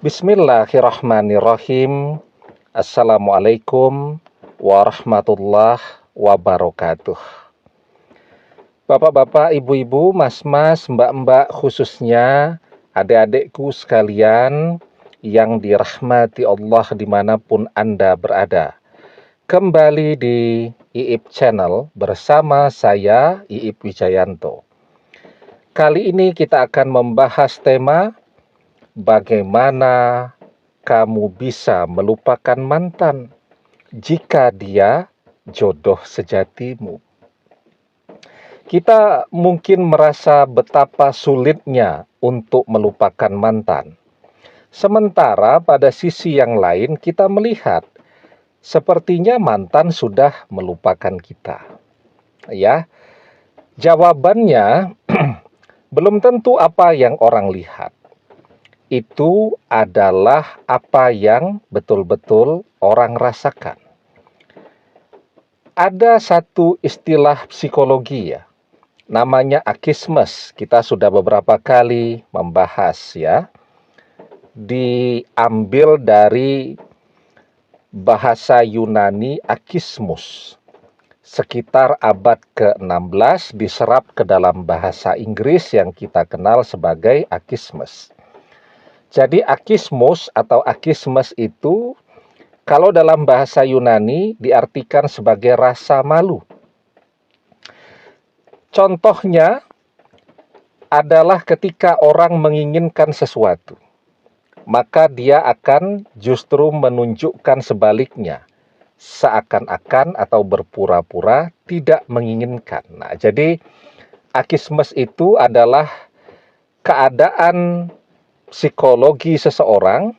Bismillahirrahmanirrahim. Assalamualaikum warahmatullahi wabarakatuh. Bapak-bapak, ibu-ibu, mas-mas, mbak-mbak, khususnya adik-adikku sekalian yang dirahmati Allah dimanapun Anda berada. Kembali di IIP Channel bersama saya, IIP Wijayanto. Kali ini kita akan membahas tema bagaimana kamu bisa melupakan mantan jika dia jodoh sejatimu. Kita mungkin merasa betapa sulitnya untuk melupakan mantan. Sementara pada sisi yang lain kita melihat sepertinya mantan sudah melupakan kita. Ya, jawabannya belum tentu apa yang orang lihat. Itu adalah apa yang betul-betul orang rasakan. Ada satu istilah psikologi ya, namanya akismes. Kita sudah beberapa kali membahas ya. Diambil dari bahasa Yunani akismus. Sekitar abad ke-16 diserap ke dalam bahasa Inggris yang kita kenal sebagai akismes. Jadi akismus atau akismes itu kalau dalam bahasa Yunani diartikan sebagai rasa malu. Contohnya adalah ketika orang menginginkan sesuatu, maka dia akan justru menunjukkan sebaliknya, seakan-akan atau berpura-pura tidak menginginkan. Nah, jadi akismes itu adalah keadaan psikologi seseorang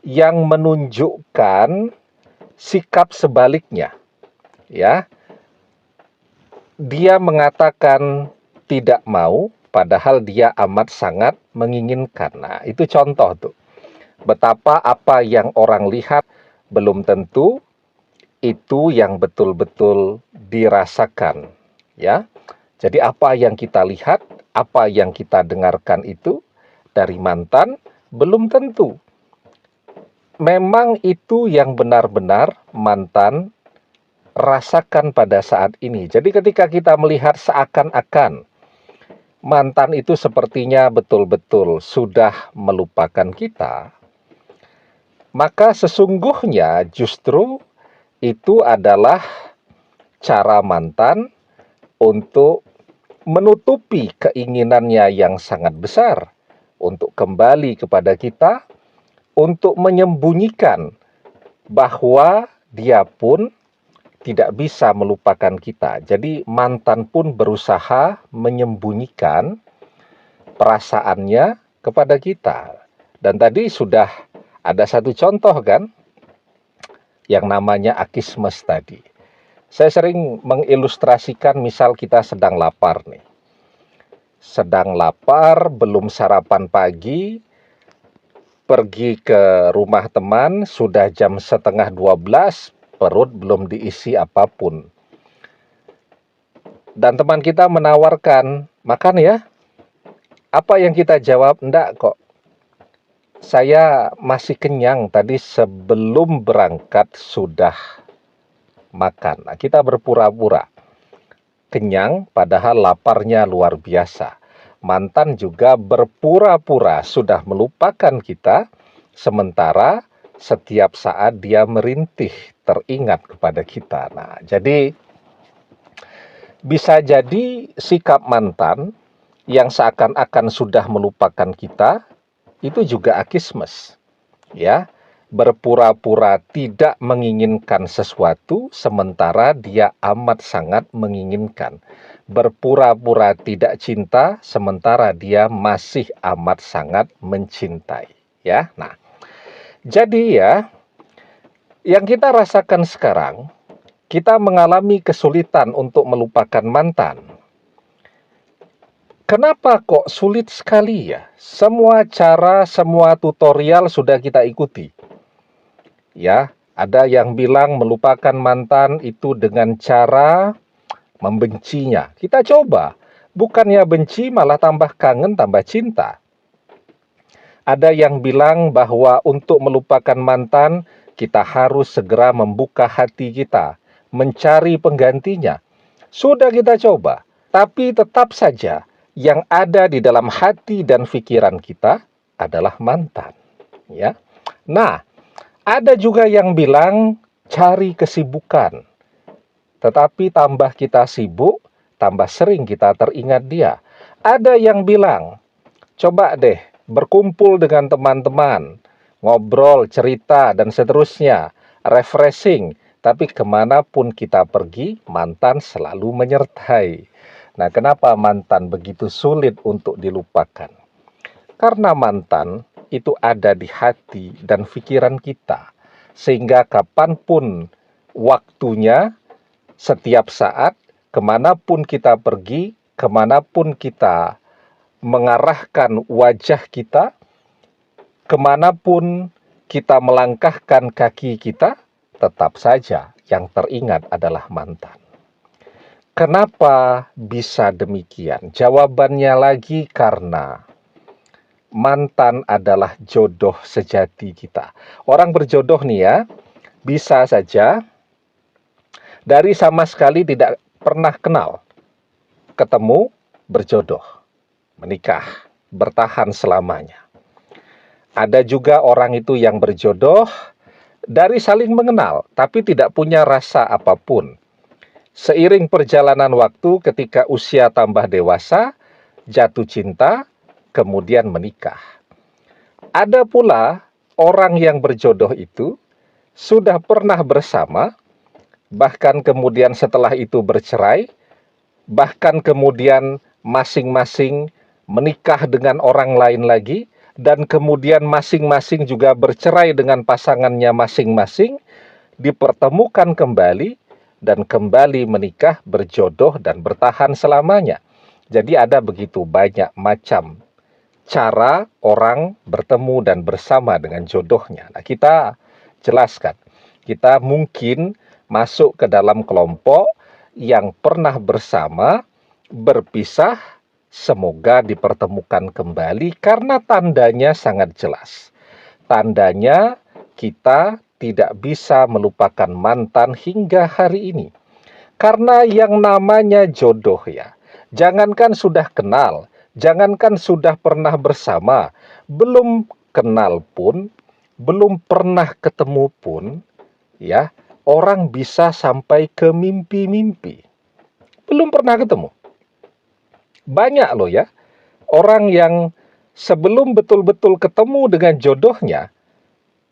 yang menunjukkan sikap sebaliknya. Ya. Dia mengatakan tidak mau padahal dia amat sangat menginginkan. Nah, itu contoh tuh. Betapa apa yang orang lihat belum tentu itu yang betul-betul dirasakan, ya. Jadi apa yang kita lihat, apa yang kita dengarkan itu dari mantan belum tentu memang itu yang benar-benar mantan rasakan pada saat ini. Jadi ketika kita melihat seakan-akan mantan itu sepertinya betul-betul sudah melupakan kita, maka sesungguhnya justru itu adalah cara mantan untuk menutupi keinginannya yang sangat besar untuk kembali kepada kita, untuk menyembunyikan bahwa dia pun tidak bisa melupakan kita. Jadi mantan pun berusaha menyembunyikan perasaannya kepada kita. Dan tadi sudah ada satu contoh kan, yang namanya akismes tadi. Saya sering mengilustrasikan misal kita sedang lapar nih. Sedang lapar, belum sarapan pagi, pergi ke rumah teman, sudah jam 11:30, perut belum diisi apapun. Dan teman kita menawarkan, makan ya. Apa yang kita jawab? Enggak kok. Saya masih kenyang, tadi sebelum berangkat sudah makan. Nah, kita berpura-pura kenyang padahal laparnya luar biasa. Mantan juga berpura-pura sudah melupakan kita, sementara setiap saat dia merintih teringat kepada kita. Nah, jadi bisa jadi sikap mantan yang seakan-akan sudah melupakan kita itu juga akismes. Ya, berpura-pura tidak menginginkan sesuatu sementara dia amat sangat menginginkan. Berpura-pura tidak cinta sementara dia masih amat sangat mencintai, ya. Nah, jadi ya, yang kita rasakan sekarang, kita mengalami kesulitan untuk melupakan mantan. Kenapa kok sulit sekali ya? Semua cara, semua tutorial sudah kita ikuti. Ya, ada yang bilang melupakan mantan itu dengan cara membencinya. Kita coba, bukannya benci malah tambah kangen, tambah cinta. Ada yang bilang bahwa untuk melupakan mantan, kita harus segera membuka hati kita, mencari penggantinya. Sudah kita coba, tapi tetap saja yang ada di dalam hati dan pikiran kita adalah mantan. Ya. Nah, ada juga yang bilang cari kesibukan. Tetapi tambah kita sibuk, tambah sering kita teringat dia. Ada yang bilang, coba deh berkumpul dengan teman-teman, ngobrol, cerita, dan seterusnya, refreshing. Tapi kemanapun kita pergi, mantan selalu menyertai. Nah, kenapa mantan begitu sulit untuk dilupakan? Karena mantan itu ada di hati dan pikiran kita. Sehingga kapanpun waktunya, setiap saat, kemanapun kita pergi, kemanapun kita mengarahkan wajah kita, kemanapun kita melangkahkan kaki kita, tetap saja yang teringat adalah mantan. Kenapa bisa demikian? Jawabannya lagi karena mantan adalah jodoh sejati kita. Orang berjodoh nih ya, bisa saja dari sama sekali tidak pernah kenal, ketemu, berjodoh, menikah, bertahan selamanya. Ada juga orang itu yang berjodoh dari saling mengenal, tapi tidak punya rasa apapun. Seiring perjalanan waktu, ketika usia tambah dewasa, jatuh cinta, kemudian menikah. Ada pula orang yang berjodoh itu sudah pernah bersama, bahkan kemudian setelah itu bercerai, bahkan kemudian masing-masing menikah dengan orang lain lagi, dan kemudian masing-masing juga bercerai dengan pasangannya masing-masing, dipertemukan kembali, dan kembali menikah, berjodoh, dan bertahan selamanya. Jadi ada begitu banyak macam cara orang bertemu dan bersama dengan jodohnya. Nah, kita jelaskan, kita mungkin masuk ke dalam kelompok yang pernah bersama, berpisah, semoga dipertemukan kembali karena tandanya sangat jelas. Tandanya kita tidak bisa melupakan mantan hingga hari ini. Karena yang namanya jodoh ya, jangankan sudah kenal, jangankan sudah pernah bersama, belum kenal pun, belum pernah ketemu pun, ya, orang bisa sampai ke mimpi-mimpi. Belum pernah ketemu. Banyak loh ya, orang yang sebelum betul-betul ketemu dengan jodohnya,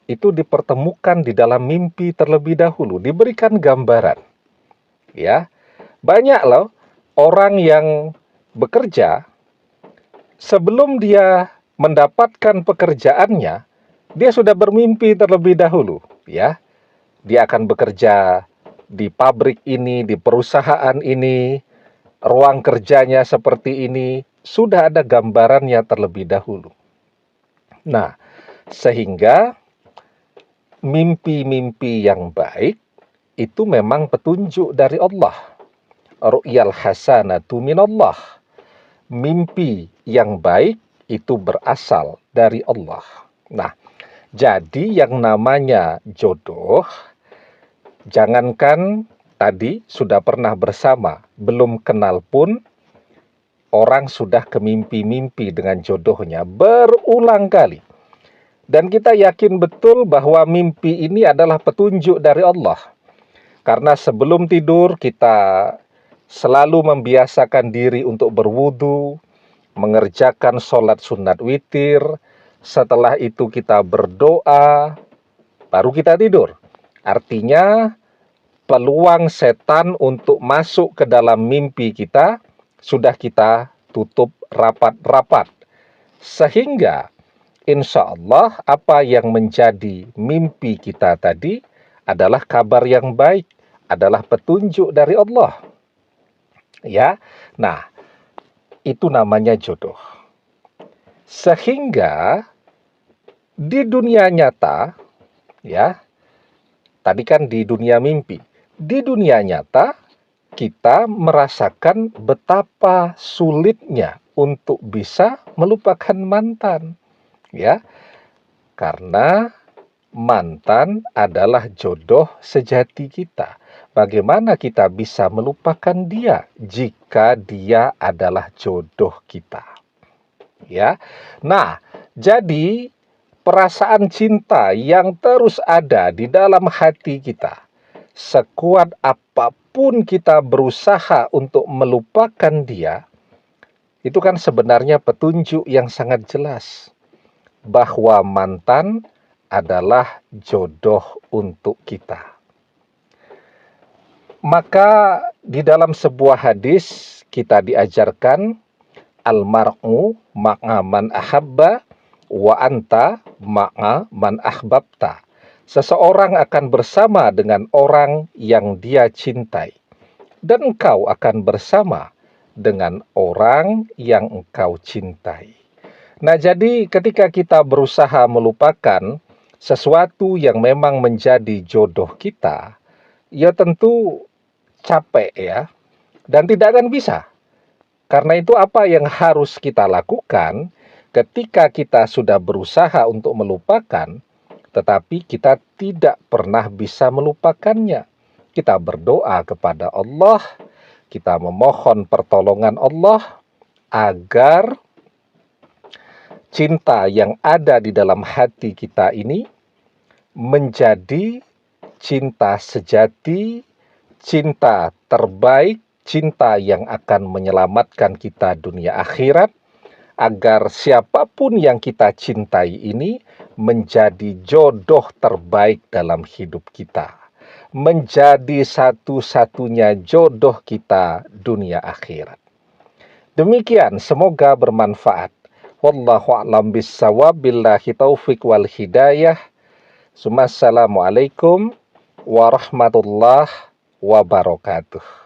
itu dipertemukan di dalam mimpi terlebih dahulu, diberikan gambaran. Ya, banyak loh orang yang bekerja, sebelum dia mendapatkan pekerjaannya, dia sudah bermimpi terlebih dahulu. Ya, dia akan bekerja di pabrik ini, di perusahaan ini, ruang kerjanya seperti ini, sudah ada gambarannya terlebih dahulu. Nah, sehingga mimpi-mimpi yang baik itu memang petunjuk dari Allah. Ru'yal hasanatu minallah. Mimpi yang baik itu berasal dari Allah. Nah, jadi yang namanya jodoh, jangankan tadi sudah pernah bersama, belum kenal pun, orang sudah kemimpi-mimpi dengan jodohnya berulang kali. Dan kita yakin betul bahwa mimpi ini adalah petunjuk dari Allah. Karena sebelum tidur kita selalu membiasakan diri untuk berwudu, mengerjakan sholat sunat witir, setelah itu kita berdoa, baru kita tidur. Artinya peluang setan untuk masuk ke dalam mimpi kita sudah kita tutup rapat-rapat. Sehingga insya Allah apa yang menjadi mimpi kita tadi adalah kabar yang baik, adalah petunjuk dari Allah. Ya, nah itu namanya jodoh. Sehingga di dunia nyata, ya, tadi kan di dunia mimpi, di dunia nyata kita merasakan betapa sulitnya untuk bisa melupakan mantan. ya. Karena mantan adalah jodoh sejati kita. Bagaimana kita bisa melupakan dia jika dia adalah jodoh kita? Ya. Nah, jadi perasaan cinta yang terus ada di dalam hati kita, sekuat apapun kita berusaha untuk melupakan dia, itu kan sebenarnya petunjuk yang sangat jelas bahwa mantan adalah jodoh untuk kita. Maka di dalam sebuah hadis kita diajarkan almar'u ma'a man ahabba wa anta ma'a man ahbabta. Seseorang akan bersama dengan orang yang dia cintai, dan engkau akan bersama dengan orang yang engkau cintai. Nah, jadi ketika kita berusaha melupakan sesuatu yang memang menjadi jodoh kita, ya tentu capek ya, dan tidak akan bisa. Karena itu apa yang harus kita lakukan ketika kita sudah berusaha untuk melupakan, tetapi kita tidak pernah bisa melupakannya. Kita berdoa kepada Allah, kita memohon pertolongan Allah agar cinta yang ada di dalam hati kita ini menjadi cinta sejati, cinta terbaik, cinta yang akan menyelamatkan kita dunia akhirat, agar siapapun yang kita cintai ini menjadi jodoh terbaik dalam hidup kita, menjadi satu-satunya jodoh kita dunia akhirat. Demikian, semoga bermanfaat. Wallahu a'lam bissawab, billahi taufiq wal hidayah. Assalamualaikum warahmatullahi wabarakatuh.